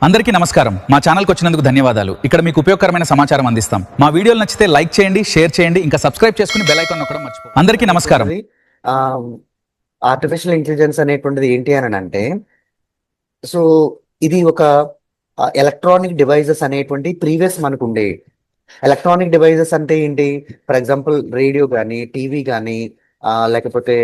అందరికీ నమస్కారం. మా ఛానల్కి వచ్చినందుకు ధన్యవాదాలు. ఇక్కడ మీకు ఉపయోగకరమైన సమాచారం అందిస్తాం. మా వీడియోలు నచ్చితే లైక్ చేయండి, షేర్ చేయండి, ఇంకా సబ్స్క్రైబ్ చేసుకుని బెల్ ఐకాన్ నొక్కడం మర్చిపోకండి. అందరికీ నమస్కారం. ఆర్టిఫిషియల్ ఇంటెలిజెన్స్ అనేటువంటిది ఏంటి అని అంటే, సో ఇది ఒక ఎలక్ట్రానిక్ డివైజెస్ అనేటువంటి ప్రీవియస్ మనకు ఉండే ఎలక్ట్రానిక్ డివైజెస్ అంటే ఏంటి? ఫర్ ఎగ్జాంపుల్ రేడియో కానీ, టీవీ కానీ, లేకపోతే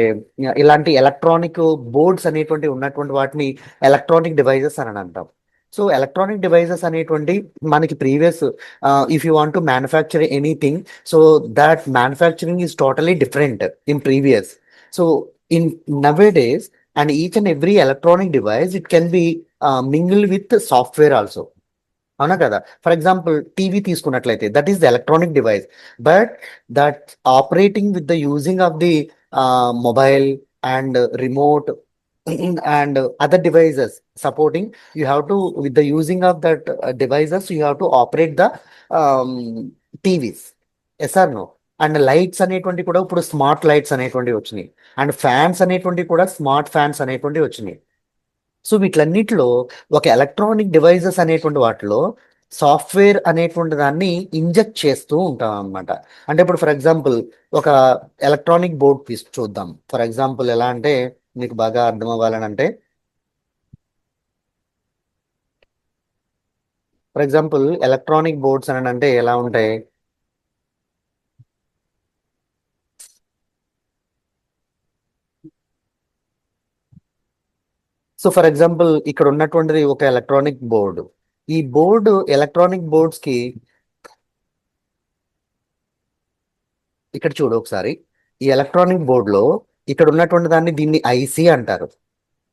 ఇలాంటి ఎలక్ట్రానిక్ బోర్డ్స్ అనేటువంటి ఉన్నటువంటి వాటిని ఎలక్ట్రానిక్ డివైజెస్ అని అంటాం. సో ఎలక్ట్రానిక్ డివైజెస్ అనేటువంటి మనకి previous if you want to manufacture anything, so that manufacturing is totally different in previous. So in nowadays and each and every electronic device it can be mingled with software also. అవునా కదా? For example TV తీసుకున్నట్లయితే that is the electronic device, but that operating with the using of the mobile and remote and other devices supporting, you have to, with the using of that devices, you have to operate the TVs. Yes or no? And lights అనేటువంటి కూడా ఇప్పుడు smart lights అనేటువంటి వచ్చినాయి, and fans అనేటువంటి కూడా smart fans అనేటువంటి వచ్చినాయి. So వీటిలన్నిటిలో ఒక ఎలక్ట్రానిక్ డివైజెస్ అనేటువంటి వాటిలో సాఫ్ట్వేర్ అనేటువంటి దాన్ని ఇంజెక్ట్ చేస్తూ ఉంటాం అనమాట. అంటే ఇప్పుడు ఫర్ ఎగ్జాంపుల్ ఒక ఎలక్ట్రానిక్ బోర్డ్ చూద్దాం. ఫర్ ఎగ్జాంపుల్ ఎలా అంటే మీకు బాగా అర్థం అవ్వాలని అంటే, ఫర్ ఎగ్జాంపుల్ ఎలక్ట్రానిక్ బోర్డ్స్ అని అంటే ఎలా ఉంటాయి? సో ఫర్ ఎగ్జాంపుల్ ఇక్కడ ఉన్నటువంటిది ఒక ఎలక్ట్రానిక్ బోర్డు. ఈ బోర్డు ఎలక్ట్రానిక్ బోర్డ్స్ కి ఇక్కడ చూడు ఒకసారి, ఈ ఎలక్ట్రానిక్ బోర్డులో ఇక్కడ ఉన్నటువంటి దాన్ని దీన్ని ఐసి అంటారు.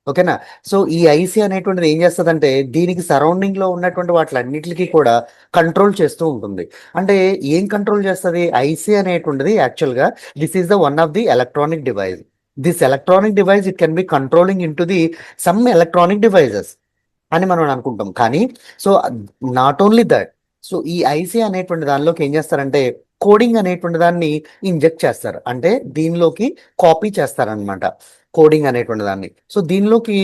ఓకేనా? సో ఈ ఐసి అనేటువంటిది ఏం చేస్తుందంటే దీనికి సరౌండింగ్ లో ఉన్నటువంటి వాటిలన్నిటికీ కూడా కంట్రోల్ చేస్తూ ఉంటుంది. అంటే ఏం కంట్రోల్ చేస్తుంది ఐసి అనేటువంటిది? యాక్చువల్గా this is the one of the electronic device. This electronic device it can be controlling in to the some electronic devices అని మనం అనుకుంటాం. కానీ so not only that, so ఈ ఐసి అనేటువంటి దానిలోకి ఏం చేస్తారంటే కోడింగ్ అనేటువంటి దాన్ని ఇంజెక్ట్ చేస్తారు. అంటే దీనిలోకి కాపీ చేస్తారనమాట కోడింగ్ అనేటువంటి దాన్ని. సో దీనిలోకి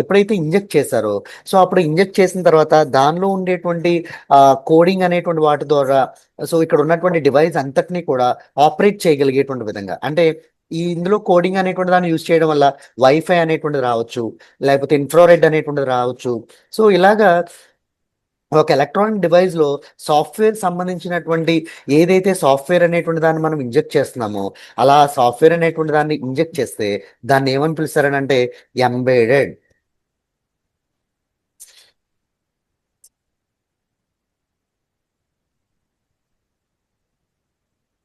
ఎప్పుడైతే ఇంజెక్ట్ చేశారో, సో అప్పుడు ఇంజెక్ట్ చేసిన తర్వాత దానిలో ఉండేటువంటి కోడింగ్ అనేటువంటి వాటి ద్వారా సో ఇక్కడ ఉన్నటువంటి డివైస్ అంతటినీ కూడా ఆపరేట్ చేయగలిగేటువంటి విధంగా, అంటే ఈ ఇందులో కోడింగ్ అనేటువంటి దాన్ని యూజ్ చేయడం వల్ల వైఫై అనేటువంటిది రావచ్చు, లేకపోతే ఇన్ఫ్రారెడ్ అనేటువంటిది రావచ్చు. సో ఇలాగా ఒక ఎలక్ట్రానిక్ డివైస్ లో సాఫ్ట్వేర్ సంబంధించినటువంటి ఏదైతే సాఫ్ట్వేర్ అనేటువంటి దాన్ని మనం ఇంజెక్ట్ చేస్తున్నామో, అలా సాఫ్ట్వేర్ అనేటువంటి దాన్ని ఇంజెక్ట్ చేస్తే దాన్ని ఏమని పిలుస్తారని అంటే ఎంబెడెడ్.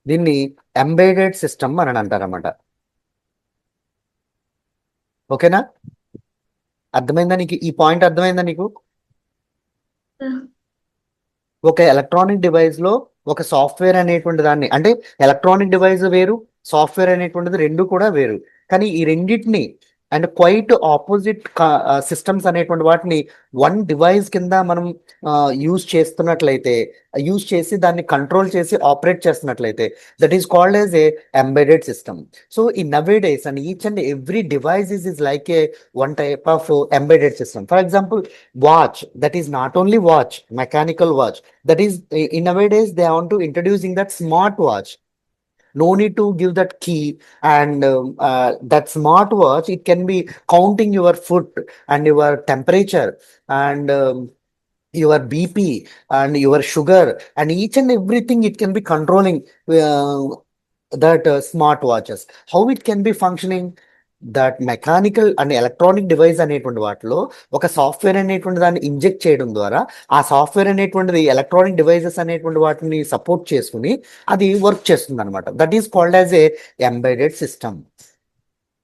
దీన్ని ఎంబెడెడ్ సిస్టమ్ అని అంటారన్నమాట. ఓకేనా? అర్థమైందా నీకు? ఈ పాయింట్ అర్థమైందా నీకు? ఒక ఎలక్ట్రానిక్ డివైస్ లో ఒక సాఫ్ట్వేర్ అనేటువంటి దాన్ని, అంటే ఎలక్ట్రానిక్ డివైస్ వేరు, సాఫ్ట్వేర్ అనేటువంటిది రెండు కూడా వేరు. కానీ ఈ రెండింటిని అండ్ క్వైట్ ఆపోజిట్ సిస్టమ్స్ అనేటువంటి వాటిని వన్ డివైస్ కింద మనం యూజ్ చేస్తున్నట్లయితే, యూజ్ చేసి దాన్ని కంట్రోల్ చేసి ఆపరేట్ చేస్తున్నట్లయితే that is called as a embedded system. So ఈ nowadays and each and every device is like a one type of embedded system. For example, watch, that is not only watch, mechanical watch, that is in nowadays they want to introducing that smart watch. No need to give that key, and that smart watch it can be counting your foot and your temperature and your BP and your sugar and each and everything it can be controlling that smart watches. How it can be functioning? That mechanical and electronic device అనేటువంటి వాటిలో ఒక software అనేటువంటి దాన్ని inject చేయడం ద్వారా ఆ software అనేటువంటిది electronic devices అనేటువంటి వాటిని సపోర్ట్ చేసుకుని అది వర్క్ చేస్తుంది అనమాట. That is called as a embedded system.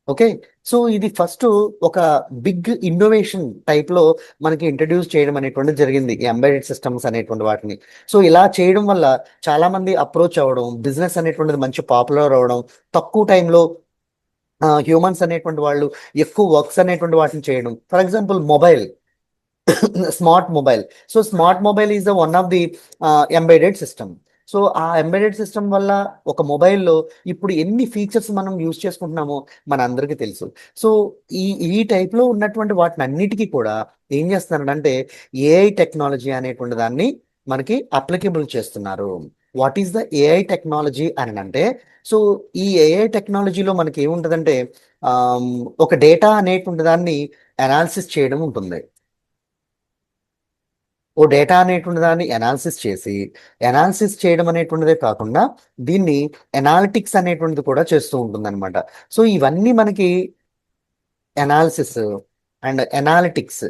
Okay? So ఇది ఫస్ట్ ఒక బిగ్ ఇన్నోవేషన్ టైప్ లో మనకి ఇంట్రడ్యూస్ చేయడం అనేటువంటిది జరిగింది, ఈ ఎంబెడెడ్ సిస్టమ్స్ అనేటువంటి వాటిని. సో ఇలా చేయడం వల్ల చాలా మంది అప్రోచ్ అవ్వడం, బిజినెస్ అనేటువంటిది మంచి పాపులర్ అవ్వడం, తక్కువ టైంలో హ్యూమన్స్ అనేటువంటి వాళ్ళు ఎక్కువ వర్క్స్ అనేటువంటి వాటిని చేయడం. For example mobile, smart mobile. So smart mobile is the one of the embedded system. So ఆ ఎంబెడెడ్ సిస్టమ్ వల్ల ఒక మొబైల్లో ఇప్పుడు ఎన్ని ఫీచర్స్ మనం యూజ్ చేసుకుంటున్నామో మన అందరికీ తెలుసు. సో ఈ ఈ టైప్లో ఉన్నటువంటి వాటిని అన్నిటికీ కూడా ఏం చేస్తున్నారంటే ఏఐ టెక్నాలజీ అనేటువంటి దాన్ని మనకి అప్లికబుల్ చేస్తున్నారు. What is the AI technology అని అంటే, సో ఈ ఏఐ టెక్నాలజీలో మనకి ఏముంటుందంటే ఆమ్, ఒక డేటా అనేటువంటి దాన్ని అనాలిసిస్ చేయడం ఉంటుంది. ఓ డేటా అనేటువంటి దాన్ని అనాలిసిస్ చేయడం అనేటువంటిదే కాకుండా దీన్ని ఎనాలిటిక్స్ అనేటువంటిది కూడా చేస్తూ ఉంటుంది అనమాట. సో ఇవన్నీ మనకి అనాలిసిస్ అండ్ ఎనాలిటిక్స్.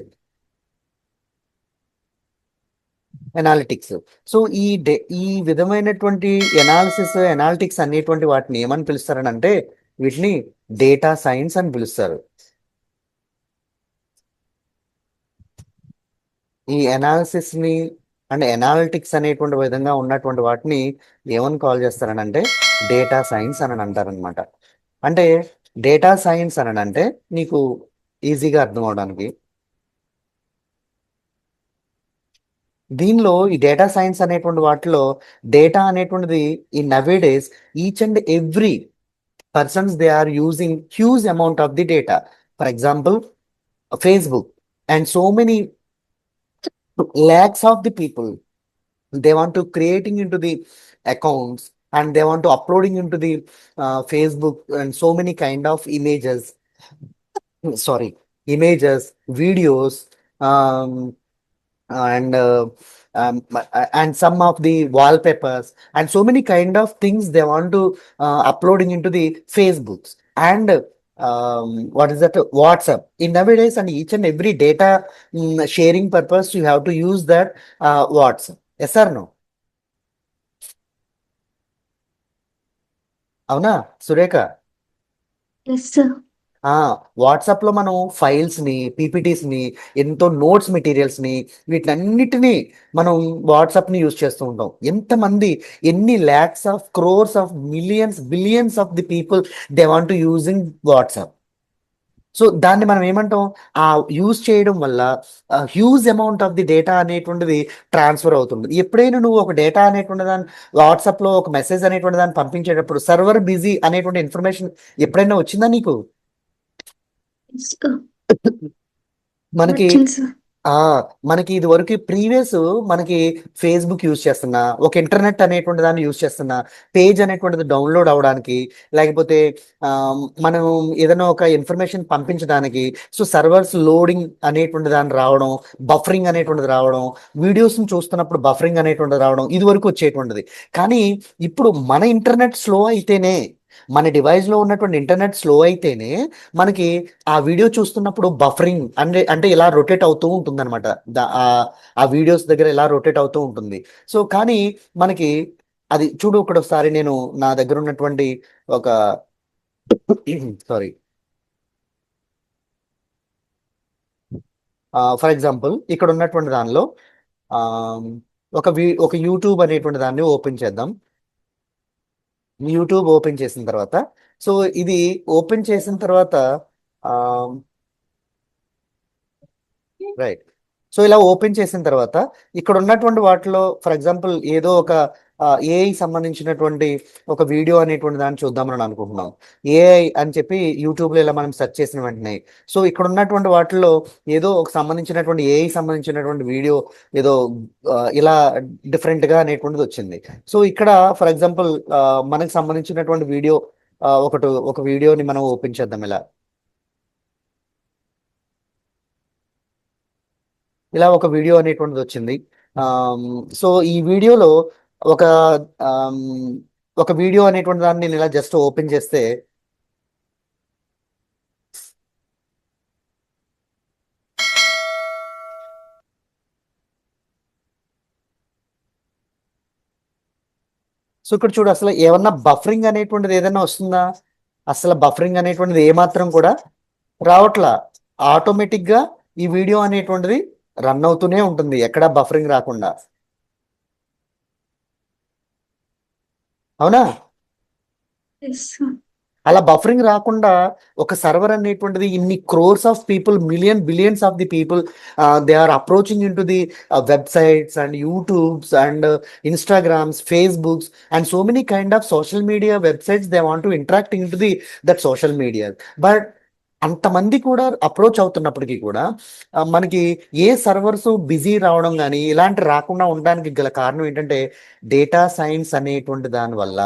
సో ఈ విధమైనటువంటి ఎనాలిటిక్స్ అనేటువంటి వాటిని ఏమని పిలుస్తారని అంటే వీటిని డేటా సైన్స్ అని పిలుస్తారు. ఈ అనాలిసిస్ ని అండ్ ఎనాలిటిక్స్ అనేటువంటి విధంగా ఉన్నటువంటి వాటిని ఏమని కాల్ చేస్తారని అంటే డేటా సైన్స్ అని అంటారనమాట. అంటే డేటా సైన్స్ అని అంటే నీకు ఈజీగా అర్థం అవడానికి, దీనిలో ఈ డేటా సైన్స్ అనేటువంటి వాటిలో డేటా అనేటువంటిది ఈ nowadays each and every persons they are using huge amount of the data. For example Facebook and so many lakhs of the people, they want to creating into the accounts and they want to uploading into the Facebook and so many kind of images, videos, and and some of the wallpapers and so many kind of things they want to uploading into the Facebooks and what is that, WhatsApp. In nowadays and each and every data sharing purpose you have to use that WhatsApp. Yes or no? అవునా Surekha? Yes sir. WhatsApp లో మనం files ని, PPTs ని, ఎంతో notes materials ని, వీటన్నిటిని మనం WhatsApp ని యూజ్ చేస్తూ ఉంటాం. ఎంతమంది, ఎన్ని lakhs of crores of millions billions of the people they want to using WhatsApp. So దాన్ని మనం ఏమంటాం, ఆ యూజ్ చేయడం వల్ల huge amount of the data అనేటువంటిది ట్రాన్స్ఫర్ అవుతుంది. ఎప్పుడైనా నువ్వు ఒక డేటా అనేటువంటి దాన్ని వాట్సాప్ లో ఒక మెసేజ్ అనేటువంటి దాన్ని పంపించేటప్పుడు సర్వర్ బిజీ అనేటువంటి ఇన్ఫర్మేషన్ ఎప్పుడైనా వచ్చిందా నీకు? మనకి వచ్చింది సార్. మనకి ఇది వరకు ప్రీవియస్ మనకి ఫేస్బుక్ యూజ్ చేస్తున్నా, ఒక ఇంటర్నెట్ అనేటువంటి దాన్ని యూజ్ చేస్తున్నా, పేజ్ అనేటువంటిది డౌన్లోడ్ అవడానికి, లేకపోతే మనం ఏదైనా ఒక ఇన్ఫర్మేషన్ పంపించడానికి, సో సర్వర్స్ లోడింగ్ అనేటువంటి దాన్ని రావడం, బఫరింగ్ అనేటువంటిది రావడం, వీడియోస్ని చూస్తున్నప్పుడు బఫరింగ్ అనేటువంటిది రావడం, ఇది వరకు వచ్చేటువంటిది. కానీ ఇప్పుడు మన ఇంటర్నెట్ స్లో అయితేనే, మన డివైస్ లో ఉన్నటువంటి ఇంటర్నెట్ స్లో అయితేనే మనకి ఆ వీడియో చూస్తున్నప్పుడు బఫరింగ్ అంటే ఇలా రొటేట్ అవుతూ ఉంటుంది అనమాట. ఆ వీడియోస్ దగ్గర ఇలా రొటేట్ అవుతూ ఉంటుంది. సో కానీ మనకి అది చూడు, ఇక్కడ ఒకసారి నేను నా దగ్గర ఉన్నటువంటి ఒక సారీ, ఫర్ ఎగ్జాంపుల్ ఇక్కడ ఉన్నటువంటి దానిలో ఒక యూట్యూబ్ అనేటువంటి దాన్ని ఓపెన్ చేద్దాం. యూట్యూబ్ ఓపెన్ చేసిన తర్వాత, సో ఇది ఓపెన్ చేసిన తర్వాత రైట్, సో ఇలా ఓపెన్ చేసిన తర్వాత ఇక్కడ ఉన్నటువంటి వాటిలో ఫర్ ఎగ్జాంపుల్ ఏదో ఒక ఏఐ సంబంధించినటువంటి ఒక వీడియో అనేటువంటి దాన్ని చూద్దామని అనుకుంటున్నాం. ఏఐ అని చెప్పి యూట్యూబ్లో ఇలా మనం సెర్చ్ చేసిన వెంటనే, సో ఇక్కడ ఉన్నటువంటి వాటిలో ఏదో ఒక సంబంధించినటువంటి ఏఐ సంబంధించినటువంటి వీడియో ఏదో ఇలా డిఫరెంట్గా అనేటువంటిది వచ్చింది. సో ఇక్కడ ఫర్ ఎగ్జాంపుల్ మనకు సంబంధించినటువంటి వీడియో ఒక వీడియోని మనం ఓపెన్ చేద్దాం. ఇలా ఒక వీడియో అనేటువంటిది వచ్చింది. సో ఈ వీడియోలో ఒక ఒక వీడియో అనేటువంటి దాన్ని నేను ఇలా జస్ట్ ఓపెన్ చేస్తే, సో ఇక్కడ చూడు, అసలు ఏమన్నా బఫరింగ్ అనేటువంటిది ఏదైనా వస్తుందా? అసలు బఫరింగ్ అనేటువంటిది ఏమాత్రం కూడా రావట్లా. ఆటోమేటిక్ గా ఈ వీడియో అనేటువంటిది రన్ అవుతూనే ఉంటుంది, ఎక్కడా బఫరింగ్ రాకుండా. అవునా? Yes sir. అలా బఫరింగ్ రాకుండా ఒక సర్వర్ అనేటువంటిది ఇన్ని crores of people, billions of the people they are approaching in to the websites and YouTubes and Instagrams, Facebooks and so many kind of social media websites they want to interact in to the that social media. But అంతమంది కూడా approach అవుతున్నప్పటికీ కూడా మనకి ఏ servers busy రావడం కానీ ఇలాంటి రాకుండా ఉండడానికి గల కారణం ఏంటంటే డేటా సైన్స్ అనేటువంటి దాని వల్ల,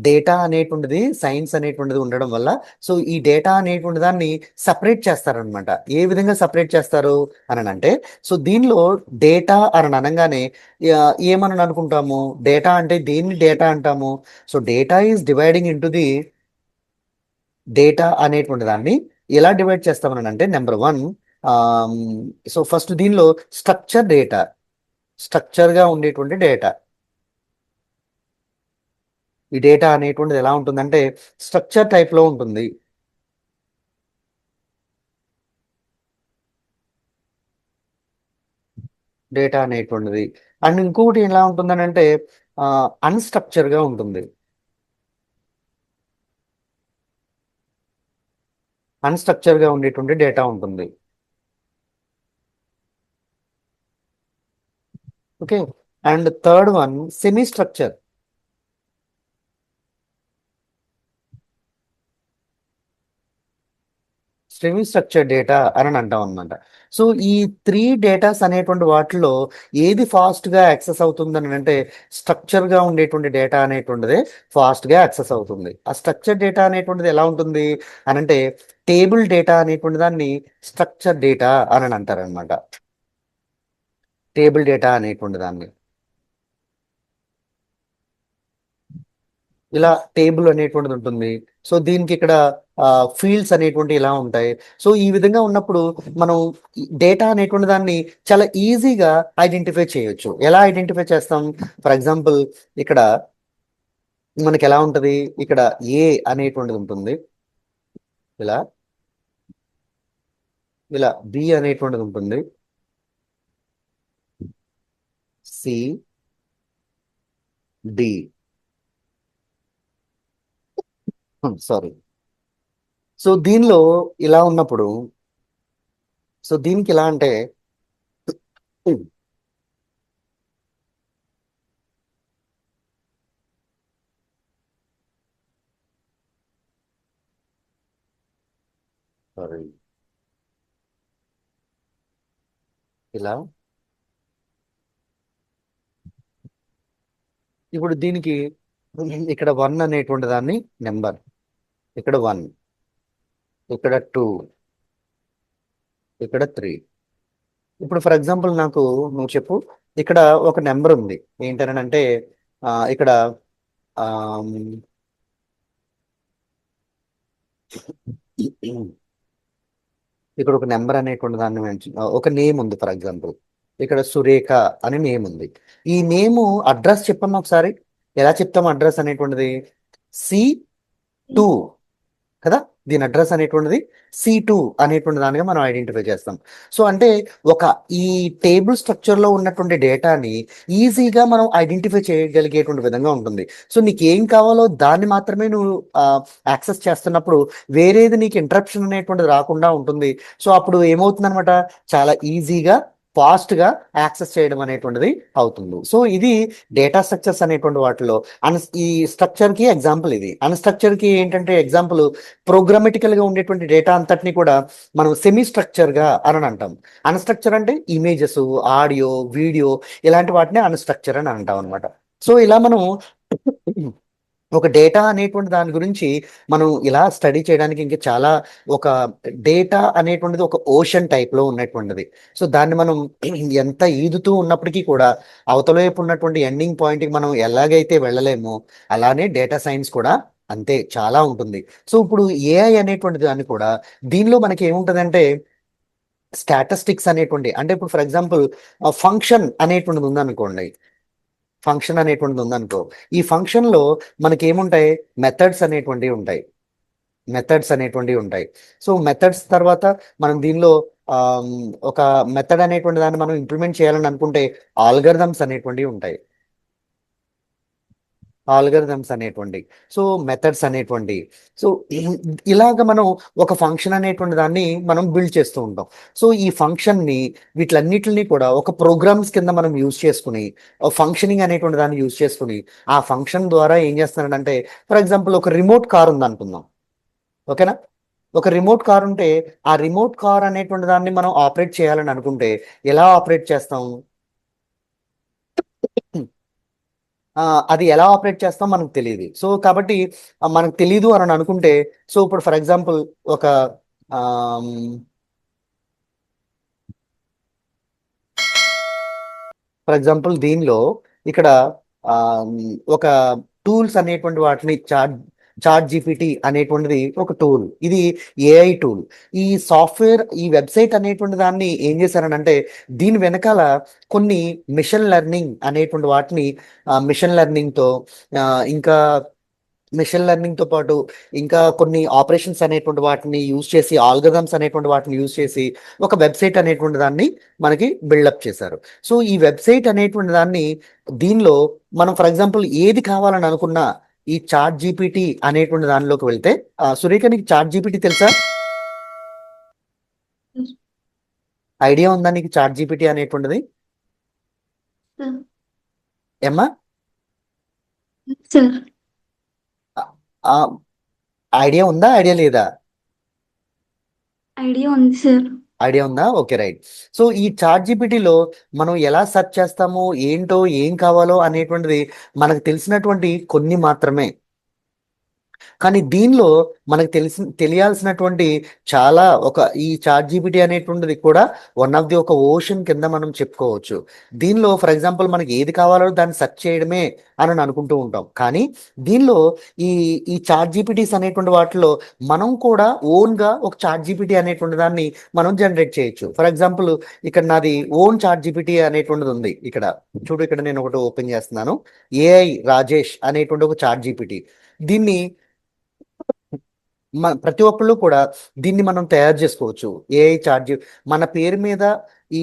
డేటా అనేటువంటిది సైన్స్ అనేటువంటిది ఉండడం వల్ల సో ఈ డేటా అనేటువంటి దాన్ని సపరేట్ చేస్తారనమాట. ఏ విధంగా సపరేట్ చేస్తారు అని అంటే సో దీనిలో డేటా అని అనగానే ఏమని అనుకుంటాము, డేటా అంటే దేన్ని డేటా అంటాము. So data is dividing into the, data అనేటువంటి దాన్ని ఎలా డివైడ్ చేస్తామని అంటే నెంబర్ వన్, సో ఫస్ట్ దీనిలో స్ట్రక్చర్ డేటా, స్ట్రక్చర్గా ఉండేటువంటి డేటా. ఈ డేటా అనేటువంటిది ఎలా ఉంటుందంటే స్ట్రక్చర్ టైప్లో ఉంటుంది. డేటా అనేటువంటిది అండ్ ఇంకొకటి ఎలా ఉంటుందని అంటే అన్స్ట్రక్చర్గా ఉంటుంది. అన్స్ట్రక్చర్గా ఉండేటువంటి డేటా ఉంటుంది. Okay. And third one semi structure. Semi structure data అని అంటాం అనమాట. సో ఈ 3 డేటాస్ అనేటువంటి వాటిలో ఏది ఫాస్ట్గా యాక్సెస్ అవుతుందని అంటే స్ట్రక్చర్గా ఉండేటువంటి డేటా అనేటువంటిది ఫాస్ట్గా యాక్సెస్ అవుతుంది. ఆ స్ట్రక్చర్ డేటా అనేటువంటిది ఎలా ఉంటుంది అని అంటే టేబుల్ డేటా అనేటువంటి దాన్ని స్ట్రక్చర్ డేటా అని అంటారనమాట. టేబుల్ డేటా అనేటువంటి దాన్ని ఇలా టేబుల్ అనేటువంటిది ఉంటుంది. సో దీనికి ఇక్కడ ఫీల్డ్స్ అనేటువంటి ఇలా ఉంటాయి. సో ఈ విధంగా ఉన్నప్పుడు మనం డేటా అనేటువంటి దాన్ని చాలా ఈజీగా ఐడెంటిఫై చేయొచ్చు. ఎలా ఐడెంటిఫై చేస్తాం? ఫర్ ఎగ్జాంపుల్ ఇక్కడ మనకి ఎలా ఉంటుంది, ఇక్కడ ఏ అనేటువంటిది ఉంటుంది, ఇలా ఇలా బి అనేటువంటిది ఉంటుంది, సి, డి, సారీ. సో దీనిలో ఇలా ఉన్నప్పుడు సో దీనికి ఎలా అంటే సారీ ఇలా ఇప్పుడు దీనికి ఇక్కడ 1 అనేటువంటి దాన్ని నెంబర్, ఇక్కడ 1, ఇక్కడ 2, ఇక్కడ 3. ఇప్పుడు ఫర్ ఎగ్జాంపుల్ నాకు నువ్వు చెప్పు, ఇక్కడ ఒక నెంబర్ ఉంది ఏంటని అంటే ఇక్కడ ఆమ్, ఇక్కడ ఒక నెంబర్ అనేటువంటి దాన్ని ఒక నేమ్ ఉంది. ఫర్ ఎగ్జాంపుల్ ఇక్కడ సురేఖ అనే నేమ్ ఉంది. ఈ నేము అడ్రస్ చెప్పమ్మా ఒకసారి. ఎలా చెప్తాము అడ్రస్ అనేటువంటిది? C2 కదా, దీని అడ్రస్ అనేటువంటిది C2 అనేటువంటి దానిగా మనం ఐడెంటిఫై చేస్తాం. సో అంటే ఒక ఈ టేబుల్ స్ట్రక్చర్లో ఉన్నటువంటి డేటాని ఈజీగా మనం ఐడెంటిఫై చేయగలిగేటువంటి విధంగా ఉంటుంది. సో నీకు ఏం కావాలో దాన్ని మాత్రమే నువ్వు యాక్సెస్ చేస్తున్నప్పుడు వేరేది నీకు ఇంటరప్షన్ అనేటువంటిది రాకుండా ఉంటుంది. సో అప్పుడు ఏమవుతుంది అనమాట, చాలా ఈజీగా ఫాస్ట్గా యాక్సెస్ చేయడం అనేటువంటిది అవుతుంది. సో ఇది డేటా స్ట్రక్చర్స్ అనేటువంటి వాటిలో ఈ స్ట్రక్చర్కి ఎగ్జాంపుల్ ఇది. అన్స్ట్రక్చర్కి ఏంటంటే ఎగ్జాంపుల్ ప్రోగ్రామెటికల్గా ఉండేటువంటి డేటా అంతటిని కూడా మనం సెమీ స్ట్రక్చర్గా అని అంటాం. అన్స్ట్రక్చర్ అంటే ఇమేజెస్, ఆడియో, వీడియో ఇలాంటి వాటిని అన్స్ట్రక్చర్ అని అంటాం అనమాట. సో ఇలా మనం ఒక డేటా అనేటువంటి దాని గురించి మనం ఇలా స్టడీ చేయడానికి ఇంకా చాలా ఒక డేటా అనేటువంటిది ఒక ఓషన్ టైప్లో ఉన్నటువంటిది. సో దాన్ని మనం ఎంత ఈదుతూ ఉన్నప్పటికీ కూడా అవతల వైపు ఉన్నటువంటి ఎండింగ్ పాయింట్కి మనం ఎలాగైతే వెళ్ళలేమో అలానే డేటా సైన్స్ కూడా అంతే చాలా ఉంటుంది. సో ఇప్పుడు ఏఐ అనేటువంటి దాన్ని కూడా దీనిలో మనకి ఏముంటుందంటే స్టాటిస్టిక్స్ అనేటువంటి, అంటే ఇప్పుడు ఫర్ ఎగ్జాంపుల్ ఫంక్షన్ అనేటువంటిది ఉందనుకోండి, ఫంక్షన్ అనేటువంటిది ఉందనుకో, ఈ ఫంక్షన్లో మనకి ఏముంటాయి, మెథడ్స్ అనేటువంటివి ఉంటాయి, మెథడ్స్ అనేటువంటివి ఉంటాయి. సో మెథడ్స్ తర్వాత మనం దీనిలో ఒక మెథడ్ అనేటువంటి దాన్ని మనం ఇంప్లిమెంట్ చేయాలని అనుకుంటే ఆల్గరిథమ్స్ అనేటువంటివి ఉంటాయి. ఆల్గరిథమ్స్ అనేటువంటి, సో మెథడ్స్ అనేటువంటి, సో ఇలాగ మనం ఒక ఫంక్షన్ అనేటువంటి దాన్ని మనం బిల్డ్ చేస్తూ ఉంటాం. సో ఈ ఫంక్షన్ని వీటిలన్నిటిని కూడా ఒక ప్రోగ్రామ్స్ కింద మనం యూజ్ చేసుకుని ఫంక్షనింగ్ అనేటువంటి దాన్ని యూజ్ చేసుకుని ఆ ఫంక్షన్ ద్వారా ఏం చేస్తున్నాడంటే, ఫర్ ఎగ్జాంపుల్ ఒక రిమోట్ కార్ ఉంది అనుకుందాం, ఓకేనా? ఒక రిమోట్ కార్ ఉంటే ఆ రిమోట్ కార్ అనేటువంటి దాన్ని మనం ఆపరేట్ చేయాలని అనుకుంటే ఎలా ఆపరేట్ చేస్తాం? అది ఎలా ఆపరేట్ చేస్తాం మనకు తెలియదు. సో కాబట్టి మనకు తెలియదు అని అనుకుంటే, సో ఇప్పుడు ఫర్ ఎగ్జాంపుల్ ఒక ఫర్ ఎగ్జాంపుల్ దీనిలో ఇక్కడ ఒక టూల్స్ అనేటువంటి వాటిని చాట్ జీపీటీ అనేటువంటిది ఒక టూల్, ఇది ఏఐ టూల్. ఈ సాఫ్ట్వేర్, ఈ వెబ్సైట్ అనేటువంటి దాన్ని ఏం చేశారనంటే దీని వెనకాల కొన్ని మిషన్ లెర్నింగ్ అనేటువంటి వాటిని మిషన్ లెర్నింగ్తో ఇంకా మిషన్ లెర్నింగ్ తో పాటు ఇంకా కొన్ని ఆపరేషన్స్ అనేటువంటి వాటిని యూజ్ చేసి, ఆల్గరిథమ్స్ అనేటువంటి వాటిని యూజ్ చేసి ఒక వెబ్సైట్ అనేటువంటి దాన్ని మనకి బిల్డప్ చేశారు. సో ఈ వెబ్సైట్ అనేటువంటి దాన్ని దీనిలో మనం ఫర్ ఎగ్జాంపుల్ ఏది కావాలని అనుకున్నా ఈ చాట్ జీపీటీ అనేటువంటి దానిలోకి వెళ్తే, సురేఖ నీకు చాట్ జీపీటీ తెలుసా? ఐడియా ఉందా నీకు చాట్ జీపీటీ అనేటువంటిది? సార్ ఏమ్మా సార్ ఐడియా ఉందా, ఐడియా లేదా? ఐడియా ఉంది సార్. ఐడియా ఉందా? Okay, right. సో ఈ చాట్ జీపీటీలో మనం ఎలా సెర్చ్ చేస్తామో, ఏంటో ఏం కావాలో అనేటువంటిది మనకు తెలిసినటువంటి కొన్ని మాత్రమే. కానీ దీనిలో మనకు తెలియాల్సినటువంటి చాలా ఈ చాట్ జీపీటీ అనేటువంటిది కూడా వన్ ఆఫ్ ది ఒక ఓషన్ కింద మనం చెప్పుకోవచ్చు. దీనిలో ఫర్ ఎగ్జాంపుల్ మనకి ఏది కావాలో దాన్ని సెర్చ్ చేయడమే అని అనుకుంటూ ఉంటాం. కానీ దీనిలో ఈ ఈ చాట్ జీపీటీస్ అనేటువంటి వాటిలో మనం కూడా ఓన్గా ఒక చాట్ జీపీటీ అనేటువంటి దాన్ని మనం జనరేట్ చేయొచ్చు. ఫర్ ఎగ్జాంపుల్ ఇక్కడ నాది ఓన్ చాట్ జీపీటీ అనేటువంటిది ఉంది. ఇక్కడ చూడు, ఇక్కడ నేను ఒకటి ఓపెన్ చేస్తున్నాను, ఏఐ రాజేష్ అనేటువంటి ఒక చాట్ జీపీటీ. దీన్ని ప్రతి ఒక్కళ్ళు కూడా దీన్ని మనం తయారు చేసుకోవచ్చు. ఏఐ చాట్ మన పేరు మీద ఈ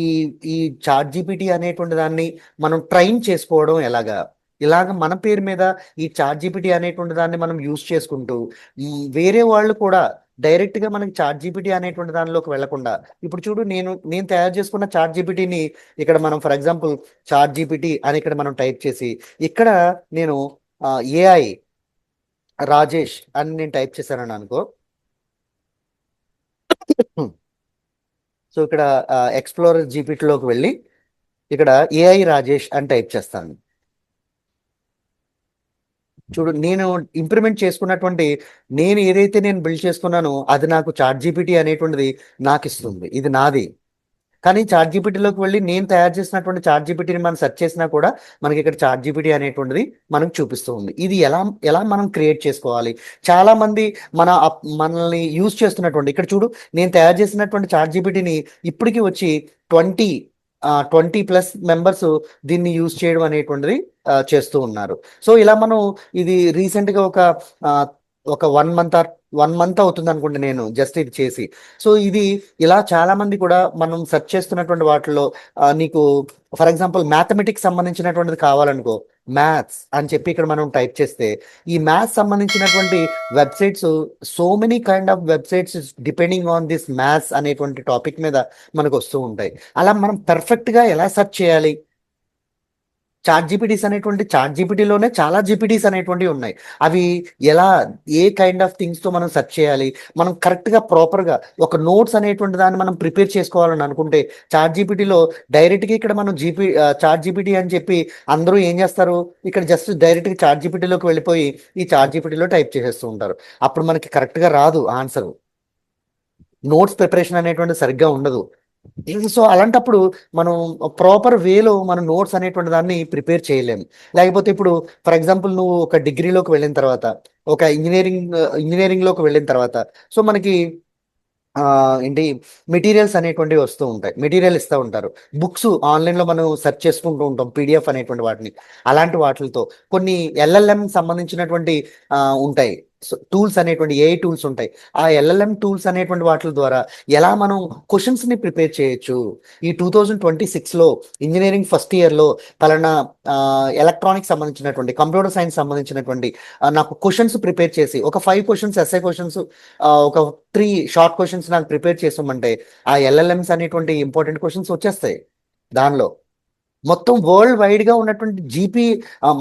ఈ చాట్ జీపీటీ అనేటువంటి దాన్ని మనం ట్రైన్ చేసుకోవడం ఎలాగా, ఇలాగ మన పేరు మీద ఈ చాట్ జీపీటీ అనేటువంటి దాన్ని మనం యూజ్ చేసుకుంటూ వేరే వాళ్ళు కూడా డైరెక్ట్ గా మనకి చాట్ జీపీటీ అనేటువంటి దానిలోకి వెళ్లకుండా, ఇప్పుడు చూడు, నేను తయారు చేసుకున్న చాట్ జీపీటీని ఇక్కడ మనం ఫర్ ఎగ్జాంపుల్ చాట్ జీపీటీ అని ఇక్కడ మనం టైప్ చేసి ఇక్కడ నేను ఏఐ రాజేష్ అని నేను టైప్ చేశానని అనుకో. సో ఇక్కడ ఎక్స్ప్లోరర్ జీపీటీలోకి వెళ్ళి ఇక్కడ ఏఐ రాజేష్ అని టైప్ చేస్తాను. చూడు, నేను ఇంప్లిమెంట్ చేసుకున్నటువంటి, నేను ఏదైతే నేను బిల్డ్ చేసుకున్నానో అది నాకు చాట్ జీపీటీ అనేటువంటిది నాకు ఇస్తుంది, ఇది నాది. కానీ చాట్ జీపీటీలోకి వెళ్ళి నేను తయారు చేసినటువంటి చాట్ జీపీటీని మనం సెర్చ్ చేసినా కూడా మనకి ఇక్కడ చాట్ జీపీటీ అనేటువంటిది మనకు చూపిస్తూ ఉంది. ఇది ఎలా ఎలా మనం క్రియేట్ చేసుకోవాలి? చాలా మంది మనల్ని యూజ్ చేస్తున్నటువంటి, ఇక్కడ చూడు, నేను తయారు చేసినటువంటి చాట్ జీపీటీని ఇప్పటికి వచ్చి 20+ మెంబర్స్ దీన్ని యూజ్ చేయడం అనేటువంటిది చేస్తూ ఉన్నారు. సో ఇలా మనం ఇది రీసెంట్గా ఒక 1 మంత్ అవుతుంది అనుకోండి నేను జస్ట్ ఇది చేసి. సో ఇది ఇలా చాలా మంది కూడా మనం సెర్చ్ చేస్తున్నటువంటి వాటిలో నీకు ఫర్ ఎగ్జాంపుల్ మ్యాథమెటిక్స్ సంబంధించినటువంటిది కావాలనుకో, మ్యాథ్స్ అని చెప్పి ఇక్కడ మనం టైప్ చేస్తే ఈ మ్యాథ్స్ సంబంధించినటువంటి websites, so many kind of websites depending on this maths అనేటువంటి టాపిక్ మీద మనకు వస్తూ ఉంటాయి. అలా మనం పర్ఫెక్ట్గా ఎలా సెర్చ్ చేయాలి? చాట్ జీపీటీస్ అనేటువంటి, చాట్ జీపీటీలోనే చాలా జీపీటీస్ అనేటువంటివి ఉన్నాయి. అవి ఎలా, ఏ కైండ్ ఆఫ్ థింగ్స్తో మనం సెర్చ్ చేయాలి, మనం కరెక్ట్గా ప్రాపర్గా ఒక నోట్స్ అనేటువంటి దాన్ని మనం ప్రిపేర్ చేసుకోవాలని అనుకుంటే చాట్ జీపీటీలో డైరెక్ట్గా ఇక్కడ మనం చాట్ జీపీటీ అని చెప్పి అందరూ ఏం చేస్తారు, ఇక్కడ జస్ట్ డైరెక్ట్గా చాట్ జీపీటీలోకి వెళ్ళిపోయి ఈ చాట్ జీపీటీలో టైప్ చేసేస్తూ ఉంటారు. అప్పుడు మనకి కరెక్ట్గా రాదు ఆన్సర్, నోట్స్ ప్రిపరేషన్ అనేటువంటి సరిగ్గా ఉండదు. సో అలాంటప్పుడు మనం ప్రాపర్ వేలో మన నోట్స్ అనేటువంటి దాన్ని ప్రిపేర్ చేయలేము. లేకపోతే ఇప్పుడు ఫర్ ఎగ్జాంపుల్ నువ్వు ఒక డిగ్రీలోకి వెళ్ళిన తర్వాత, ఒక ఇంజనీరింగ్లోకి వెళ్ళిన తర్వాత, సో మనకి ఏంటి మెటీరియల్స్ అనేటువంటివి వస్తూ ఉంటాయి, మెటీరియల్ ఇస్తూ ఉంటారు, బుక్స్ ఆన్లైన్లో మనం సెర్చ్ చేసుకుంటూ ఉంటాం, పీడిఎఫ్ అనేటువంటి వాటిని. అలాంటి వాటితో కొన్ని ఎల్ఎల్ఎం సంబంధించినటువంటి ఉంటాయి, టూల్స్ అనేటువంటి ఏఐ టూల్స్ ఉంటాయి. ఆ ఎల్ఎల్ఎం టూల్స్ అనేటువంటి వాటి ద్వారా ఎలా మనం క్వశ్చన్స్ ని ప్రిపేర్ చేయొచ్చు. ఈ 2026లో ఇంజనీరింగ్ ఫస్ట్ ఇయర్ లో పలానా ఎలక్ట్రానిక్స్ సంబంధించినటువంటి కంప్యూటర్ సైన్స్ సంబంధించినటువంటి నాకు క్వశ్చన్స్ ప్రిపేర్ చేసి ఒక 5 క్వశ్చన్స్ ఎస్ఐ క్వశ్చన్స్ ఒక 3 షార్ట్ క్వశ్చన్స్ నాకు ప్రిపేర్ చేసామంటే ఆ ఎల్ఎల్ఎంస్ అనేటువంటి ఇంపార్టెంట్ క్వశ్చన్స్ వచ్చేస్తాయి దానిలో. మొత్తం వరల్డ్ వైడ్ గా ఉన్నటువంటి జీపీ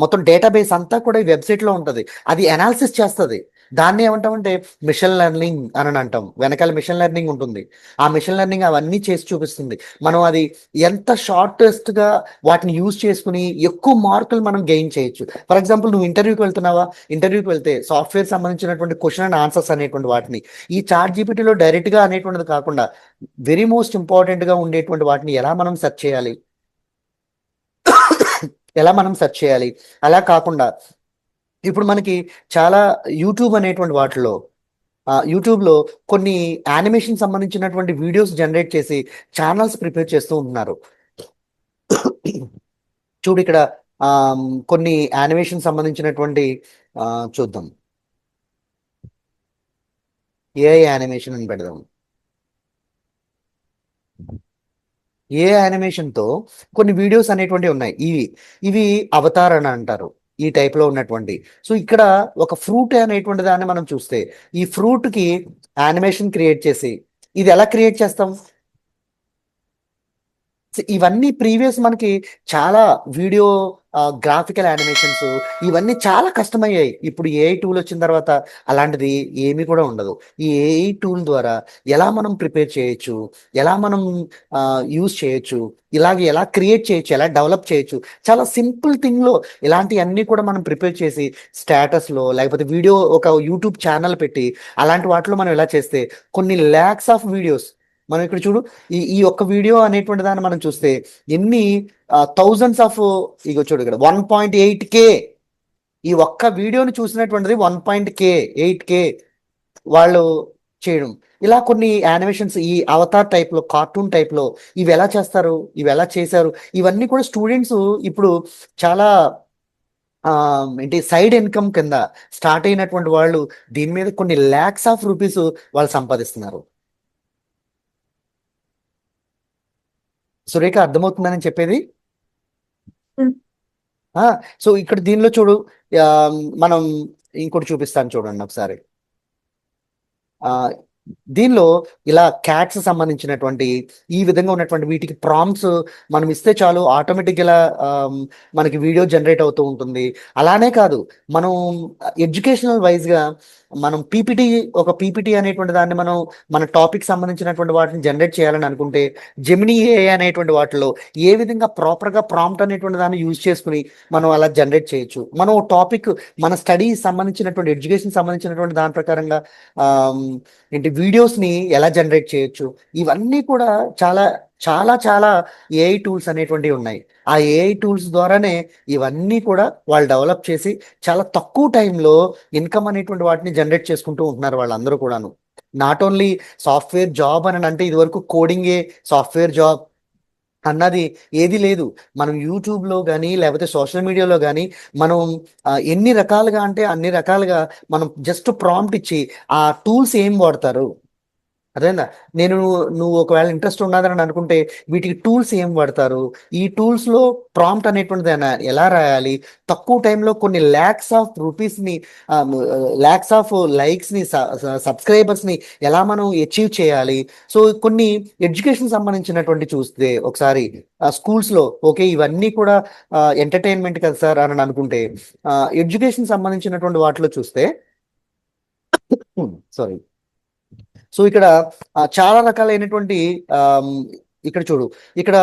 మొత్తం డేటాబేస్ అంతా కూడా ఈ వెబ్సైట్ లో ఉంటది. అది అనాలిసిస్ చేస్తుంది. దాన్ని ఏమంటామంటే మిషన్ లెర్నింగ్ అని అంటాం. వెనకాల మిషన్ లెర్నింగ్ ఉంటుంది. ఆ మిషన్ లెర్నింగ్ అవన్నీ చేసి చూపిస్తుంది. మనం అది ఎంత షార్టెస్ట్ గా వాటిని యూజ్ చేసుకుని ఎక్కువ మార్కులు మనం గెయిన్ చేయొచ్చు. ఫర్ ఎగ్జాంపుల్ నువ్వు ఇంటర్వ్యూకి వెళ్తున్నావా, ఇంటర్వ్యూకి వెళ్తే సాఫ్ట్వేర్ సంబంధించినటువంటి క్వశ్చన్ అండ్ ఆన్సర్స్ అనేటువంటి వాటిని ఈ చాట్ జీపీటీలో డైరెక్ట్ గా అనేటువంటిది కాకుండా వెరీ మోస్ట్ ఇంపార్టెంట్ గా ఉండేటువంటి వాటిని ఎలా మనం సెర్చ్ చేయాలి, అలా కాకుండా ఇప్పుడు మనకి చాలా యూట్యూబ్ అనేటువంటి వాటిలో యూట్యూబ్లో కొన్ని యానిమేషన్ సంబంధించినటువంటి వీడియోస్ జనరేట్ చేసి ఛానల్స్ ప్రిపేర్ చేస్తూ ఉంటున్నారు. చూడు ఇక్కడ కొన్ని యానిమేషన్ సంబంధించినటువంటి చూద్దాం. ఏఐ యానిమేషన్ అని పెడదాం. ఏ యానిమేషన్తో కొన్ని వీడియోస్ అనేటువంటివి ఉన్నాయి. ఇవి అవతార్ అని అంటారు ఈ టైప్ లో ఉన్నటువంటి. సో ఇక్కడ ఒక ఫ్రూట్ అనేటువంటి దాన్ని మనం చూస్తే ఈ ఫ్రూట్ కి యానిమేషన్ క్రియేట్ చేసి ఇది ఎలా క్రియేట్ చేస్తాం. ఇవన్నీ ప్రీవియస్ మనకి చాలా వీడియో గ్రాఫికల్ యానిమేషన్స్ ఇవన్నీ చాలా కష్టమయ్యాయి. ఇప్పుడు ఏఐ టూల్ వచ్చిన తర్వాత అలాంటిది ఏమీ కూడా ఉండదు. ఈ ఏఐ టూల్ ద్వారా ఎలా మనం ప్రిపేర్ చేయొచ్చు, ఎలా మనం యూజ్ చేయొచ్చు, ఇలాగే ఎలా క్రియేట్ చేయొచ్చు, ఎలా డెవలప్ చేయొచ్చు, చాలా సింపుల్ థింగ్లో ఇలాంటివన్నీ కూడా మనం ప్రిపేర్ చేసి స్టేటస్లో లేకపోతే వీడియో ఒక యూట్యూబ్ ఛానల్ పెట్టి అలాంటి వాటిలో మనం ఎలా చేస్తే కొన్ని ల్యాక్స్ ఆఫ్ వీడియోస్ మనం ఇక్కడ చూడు. ఈ ఒక్క వీడియో అనేటువంటి దాన్ని మనం చూస్తే ఎన్ని థౌజండ్స్ ఆఫ్ ఇగో చూడు ఇక్కడ 1.8K ఈ ఒక్క వీడియోని చూసినటువంటిది 1.8K వాళ్ళు చేయడం. ఇలా కొన్ని యానిమేషన్స్ ఈ అవతార్ టైప్లో కార్టూన్ టైప్లో ఇవి ఎలా చేస్తారు, ఇవి ఎలా చేశారు, ఇవన్నీ కూడా స్టూడెంట్స్ ఇప్పుడు చాలా ఏంటి సైడ్ ఇన్కమ్ కింద స్టార్ట్ అయినటువంటి వాళ్ళు దీని మీద కొన్ని ల్యాక్స్ ఆఫ్ రూపీస్ వాళ్ళు సంపాదిస్తున్నారు. సురేఖ అర్థమవుతుందని చెప్పేది. సో ఇక్కడ దీనిలో చూడు మనం ఇంకోటి చూపిస్తాను చూడండి ఒకసారి. దీనిలో ఇలా క్యాట్స్ సంబంధించినటువంటి ఈ విధంగా ఉన్నటువంటి వీటికి ప్రాంప్ట్స్ మనం ఇస్తే చాలు ఆటోమేటిక్ ఇలా మనకి వీడియో జనరేట్ అవుతూ ఉంటుంది. అలానే కాదు మనం ఎడ్యుకేషనల్ వైజ్గా మనం ఒక పీపీటీ అనేటువంటి దాన్ని మనం మన టాపిక్ సంబంధించినటువంటి వాటిని జనరేట్ చేయాలని అనుకుంటే జెమినీ ఏఐ అనేటువంటి వాటిలో ఏ విధంగా ప్రాపర్గా ప్రాంప్ట్ అనేటువంటి దాన్ని యూజ్ చేసుకుని మనం అలా జనరేట్ చేయొచ్చు. మనం టాపిక్ మన స్టడీ సంబంధించినటువంటి ఎడ్యుకేషన్ సంబంధించినటువంటి దాని ప్రకారంగా ఏంటి వీడియోస్ని ఎలా జనరేట్ చేయొచ్చు, ఇవన్నీ కూడా చాలా చాలా చాలా ఏఐ టూల్స్ అనేటువంటివి ఉన్నాయి. ఆ ఏఐ టూల్స్ ద్వారానే ఇవన్నీ కూడా వాళ్ళు డెవలప్ చేసి చాలా తక్కువ టైంలో ఇన్కమ్ అనేటువంటి వాటిని జనరేట్ చేసుకుంటూ ఉంటున్నారు వాళ్ళందరూ కూడాను. నాట్ ఓన్లీ సాఫ్ట్వేర్ జాబ్ అని అంటే ఇదివరకు కోడింగే సాఫ్ట్వేర్ జాబ్ అన్నది ఏది లేదు. మనం యూట్యూబ్లో కానీ లేకపోతే సోషల్ మీడియాలో కానీ మనం ఎన్ని రకాలుగా అంటే అన్ని రకాలుగా మనం జస్ట్ ప్రాంప్ట్ ఇచ్చి ఆ టూల్స్ ఏం వాడతారు అదేనా నువ్వు ఒకవేళ ఇంట్రెస్ట్ ఉన్నదని అనుకుంటే వీటికి టూల్స్ ఏం వాడతారు, ఈ టూల్స్లో ప్రాంప్ట్ అనేటువంటిది ఎలా రాయాలి, తక్కువ టైంలో కొన్ని ల్యాక్స్ ఆఫ్ రూపీస్ని ల్యాక్స్ ఆఫ్ లైక్స్ని సబ్స్క్రైబర్స్ని ఎలా మనం అచీవ్ చేయాలి. సో కొన్ని ఎడ్యుకేషన్ సంబంధించినటువంటి చూస్తే ఒకసారి స్కూల్స్లో ఓకే ఇవన్నీ కూడా ఎంటర్టైన్మెంట్ కదా సార్ అని అనుకుంటే ఎడ్యుకేషన్ సంబంధించినటువంటి వాటిలో చూస్తే సారీ. సో ఇక్కడ చాలా రకాలైనటువంటి ఇక్కడ చూడు ఇక్కడ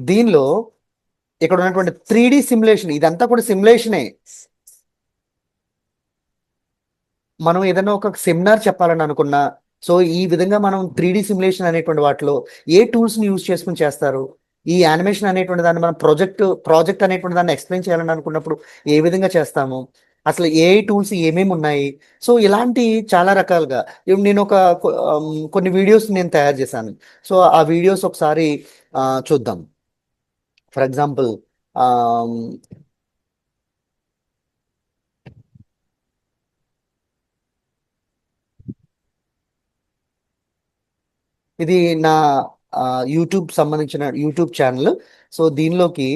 దీనిలో ఇక్కడ ఉన్నటువంటి 3D సిమ్యులేషన్ ఇదంతా కూడా సిమ్యులేషనే. మనం ఏదైనా ఒక సెమినార్ చెప్పాలని అనుకున్నా సో ఈ విధంగా మనం 3D సిమ్యులేషన్ అనేటువంటి వాటిలో ఏ టూల్స్ని యూజ్ చేసుకుని చేస్తారు. ఈ యానిమేషన్ అనేటువంటి దాన్ని మనం ప్రాజెక్ట్ అనేటువంటి దాన్ని ఎక్స్ప్లెయిన్ చేయాలని అనుకున్నప్పుడు ఏ విధంగా చేస్తాము, అసలు ఏఐ టూల్స్ ఏమేమి ఉన్నాయి. సో ఇలాంటి చాలా రకాలుగా నేను కొన్ని వీడియోస్ నేను తయారు చేశాను. సో ఆ వీడియోస్ ఒకసారి చూద్దాం. ఫర్ ఎగ్జాంపుల్ ఇది నా యూట్యూబ్ సంబంధించిన యూట్యూబ్ ఛానల్. సో దీనిలోకి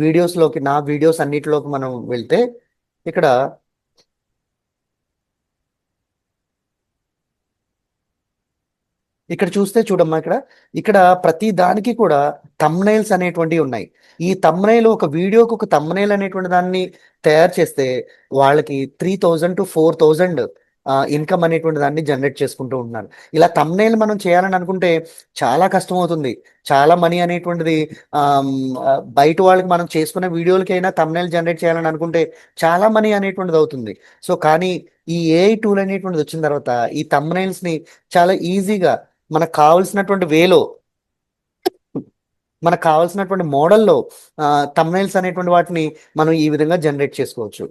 వీడియోస్లోకి నా వీడియోస్ అన్నిటిలోకి మనం వెళ్తే ఇక్కడ ఇక్కడ చూస్తే చూడమ్మా, ఇక్కడ ప్రతి దానికి కూడా తమ్నైల్స్ అనేటువంటివి ఉన్నాయి. ఈ తమ్నైల్ ఒక వీడియోకి ఒక తమ్నైల్ అనేటువంటి దాన్ని తయారు చేస్తే వాళ్ళకి 3000 to 4000 ఇన్కమ్ అనేటువంటి దాన్ని జనరేట్ చేసుకుంటూ ఉంటున్నారు. ఇలా తమ్నైల్ మనం చేయాలని అనుకుంటే చాలా కష్టం అవుతుంది. చాలా మనీ అనేటువంటిది బయట వాళ్ళకి మనం చేసుకునే వీడియోలకైనా తమ్నైల్ జనరేట్ చేయాలని అనుకుంటే చాలా మనీ అనేటువంటిది అవుతుంది. సో కానీ ఈ ఏఐ టూల్ అనేటువంటిది వచ్చిన తర్వాత ఈ తమ్నైల్స్ ని చాలా ఈజీగా మనకు కావాల్సినటువంటి వేలో, మనకు కావాల్సినటువంటి మోడల్లో తమ్నైల్స్ అనేటువంటి వాటిని మనం ఈ విధంగా జనరేట్ చేసుకోవచ్చు.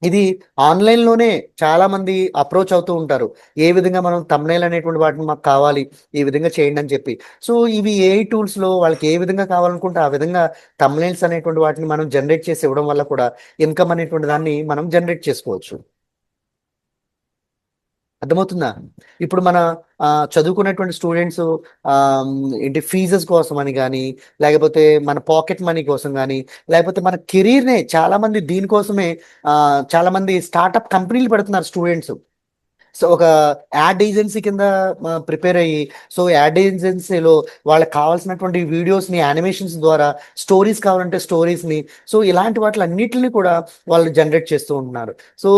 ఇది ఆన్లైన్లోనే చాలా మంది అప్రోచ్ అవుతూ ఉంటారు. ఏ విధంగా మనం తమ్నైల్ అనేటువంటి వాటిని మాకు కావాలి, ఈ విధంగా చేయండి అని చెప్పి. సో ఇవి ఏఐ టూల్స్లో వాళ్ళకి ఏ విధంగా కావాలనుకుంటే ఆ విధంగా తమ్నైల్స్ అనేటువంటి వాటిని మనం జనరేట్ చేసి ఇవ్వడం వల్ల కూడా ఇన్కమ్ అనేటువంటి దాన్ని మనం జనరేట్ చేసుకోవచ్చు. అర్థమవుతుందా? ఇప్పుడు మన చదువుకునేటువంటి స్టూడెంట్స్ ఏంటి ఫీజెస్ కోసం అని కానీ, లేకపోతే మన పాకెట్ మనీ కోసం కానీ, లేకపోతే మన కెరీర్నే చాలా మంది దీనికోసమే చాలా మంది స్టార్టప్ కంపెనీలు పెడుతున్నారు స్టూడెంట్స్. సో ఒక యాడ్ ఏజెన్సీ కింద ప్రిపేర్ అయ్యి, సో యాడ్ ఏజెన్సీలో వాళ్ళకి కావాల్సినటువంటి వీడియోస్ని యానిమేషన్స్ ద్వారా స్టోరీస్ కావాలంటే స్టోరీస్ని, సో ఇలాంటి వాటిలన్నిటిని కూడా వాళ్ళు జనరేట్ చేస్తూ ఉంటున్నారు. సో